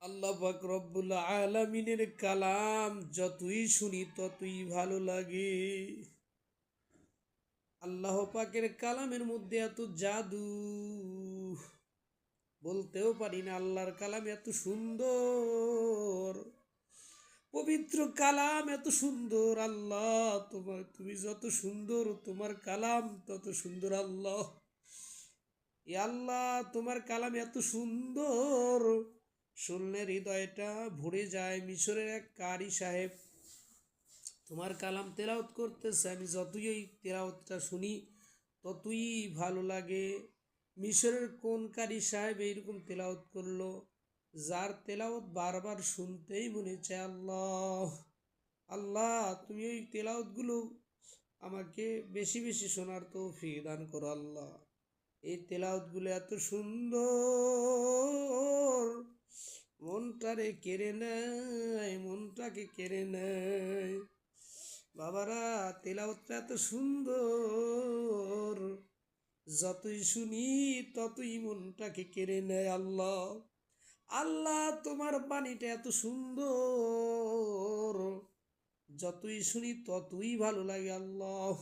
আল্লাহ পাক রব্বুল আলামিনের কালাম যতই শুনি ততই ভালো লাগে। আল্লাহ পাকের কালামের মধ্যে এত জাদু, বলতেও পারি না। আল্লাহর কালাম এত সুন্দর, পবিত্র কালাম এত সুন্দর। আল্লাহ তুমি যত সুন্দর, তোমার কালাম তত সুন্দর। আল্লাহ, এ আল্লাহ, তোমার কালাম এত সুন্দর, শুনলে হৃদয়টা ভরে যায়। মিশরের এক কারি সাহেব তোমার কালাম তেলাওয়াত করতেছে, আমি যতই ওই তেলাওয়াতটা শুনি ততই ভালো লাগে। মিশরের কোন কারি সাহেব এইরকম তেলাওয়াত করলো, যার তেলাওয়াত বারবার শুনতেই মনে চায়। আল্লাহ, আল্লাহ, তুমি ওই তেলাওয়াতগুলো আমাকে বেশি বেশি শোনার তৌফিক দান করো। আল্লাহ, এই তেলাওয়াতগুলো এত সুন্দর, মনটারে কেড়ে নেয়, মনটাকে কেড়ে নেয়। বাবারা, তেলাওয়াতটা এত সুন্দর, যতই শুনি ততই মনটাকে কেড়ে নেয়। আল্লাহ, আল্লাহ, তোমার বাণীটা এত সুন্দর, যতই শুনি ততই ভালো লাগে। আল্লাহ,